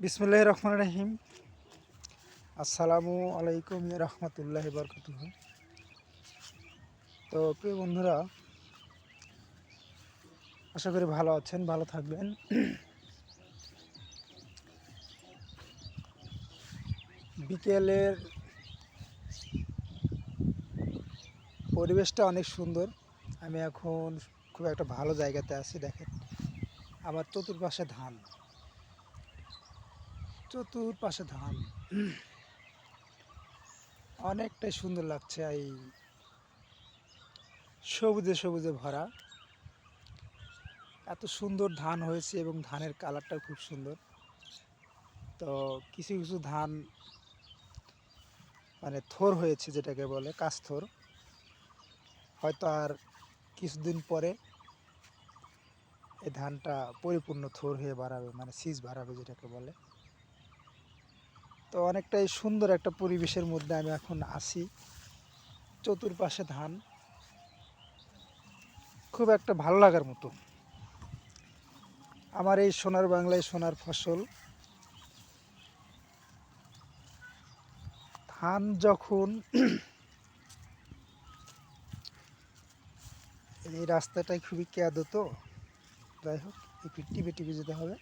বিসমিল্লাহির রহমানির রহিম। আসসালামু আলাইকুম রহমতুল্লাহি বরকাতুহু। তো প্রিয় বন্ধুরা, আশা করি ভালো আছেন, ভালো থাকবেন। বিকেলের পরিবেশটা অনেক সুন্দর। আমি এখন খুব একটা ভালো জায়গাতে আছি। দেখেন, আমার চতুর্পাশে ধান, চতুর্পাশে ধান অনেকটাই সুন্দর লাগছে। এই সবুজে সবুজে ভরা, এত সুন্দর ধান হয়েছে এবং ধানের কালারটা খুব সুন্দর। তো কিছু কিছু ধান মানে থোর হয়েছে, যেটাকে বলে কাস্থর। হয়তো আর কিছুদিন পরে এই ধানটা পরিপূর্ণ থোর হয়ে বাড়াবে, মানে সিজ বাড়াবে যেটাকে বলে। তো অনেকটাই সুন্দর একটা পরিবেশের মধ্যে আমি এখন আছি। চতুর্পাশে ধান, খুব একটা ভালো লাগার মতো। আমার এই সোনার বাংলায় সোনার ফসল। ধান যখন এই রাস্তাটাই খুবই কেয়াদো, তো যাই হোক একটু টিপে টিপে যেতে হবে।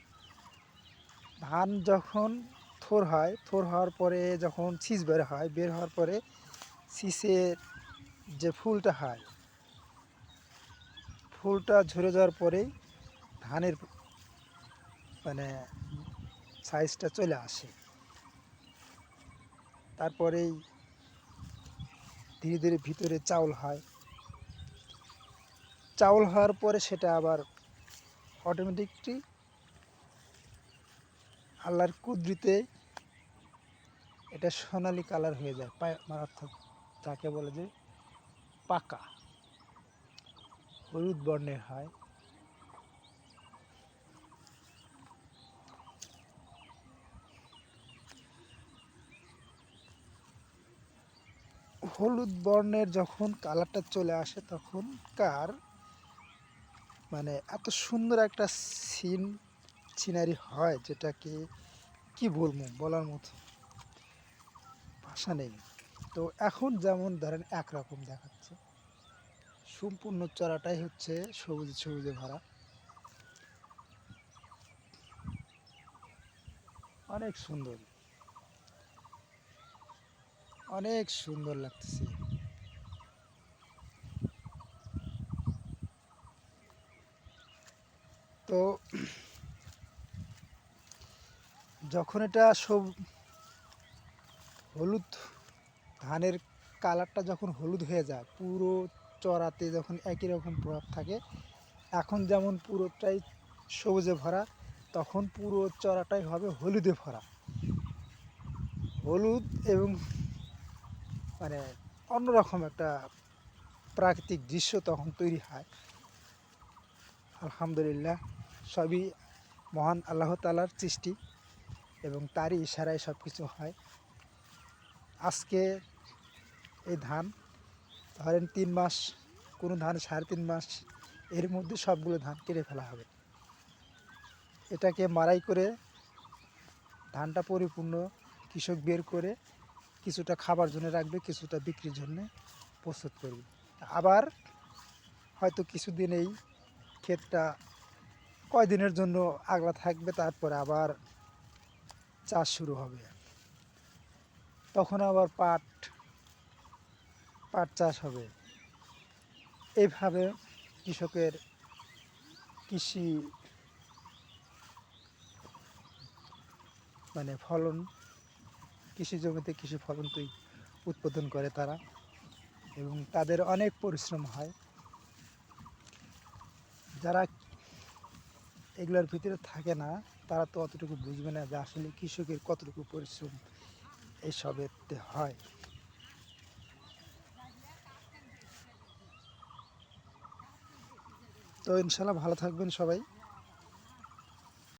ধান যখন থোর হয়, থোর হওয়ার পরে যখন শীষ বের হয়, বের হওয়ার পরে শীষের যে ফুলটা হয়, ফুলটা ঝরে যাওয়ার পরেই ধানের মানে সাইজটা চলে আসে। তারপরেই ধীরে ধীরে ভিতরে চাউল হয়। চাউল হওয়ার পরে সেটা আবার অটোমেটিকলি আল্লাহর কুদরতে এটা সোনালি কালার হয়ে যায়, অর্থাৎ যাকে বলে যে পাকা হলুদ বর্ণের হয়। হলুদ বর্ণের যখন কালারটা চলে আসে, তখনকার মানে এত সুন্দর একটা সিনারি হয়, যেটাকে কি বলবো, বলার মতো ভাষা নেই। তো এখন যেমন ধরেন একরকম দেখাচ্ছে, সম্পূর্ণ চড়াটাই হচ্ছে সবুজে সবুজে ভরা, অনেক সুন্দর, অনেক সুন্দর লাগতেছে। তো যখন এটা সব হলুদ, ধানের কালারটা যখন হলুদ হয়ে যায়, পুরো চড়াতে যখন একই রকম প্রভাব থাকে, এখন যেমন পুরোটাই সবুজে ভরা, তখন পুরো চড়াটাই হবে হলুদে ভরা। হলুদ এবং মানে অন্যরকম একটা প্রাকৃতিক দৃশ্য তখন তৈরি হয়। আলহামদুলিল্লাহ, সবই মহান আল্লাহ তাআলার সৃষ্টি এবং তারই ইশারায় সব কিছু হয়। আজকে এই ধান ধরেন 3 মাস, কোনো ধান 3.5 মাস, এর মধ্যে সবগুলো ধান কেটে ফেলা হবে। এটাকে মাড়াই করে ধানটা পরিপূর্ণ কৃষক বের করে কিছুটা খাবার জন্য রাখবে, কিছুটা বিক্রির জন্য প্রস্তুত করবে। আবার হয়তো কিছুদিন এই ক্ষেতটা কয়দিনের জন্য আগলা থাকবে, তারপরে আবার চাষ শুরু হবে। তখন আবার পাট পাট চাষ হবে। এইভাবে কৃষকের কৃষি মানে ফলন, কৃষি জমিতে কৃষি ফলন উৎপাদন করে তারা, এবং তাদের অনেক পরিশ্রম হয়। যারা এগুলোর ভিতরে থাকে না, তারা তো অতটুকু বুঝবে না যে আসলে কৃষকের কতটুকু পরিশ্রম এইসবেতে হয়। তো ইনশাল্লাহ ভালো থাকবেন সবাই।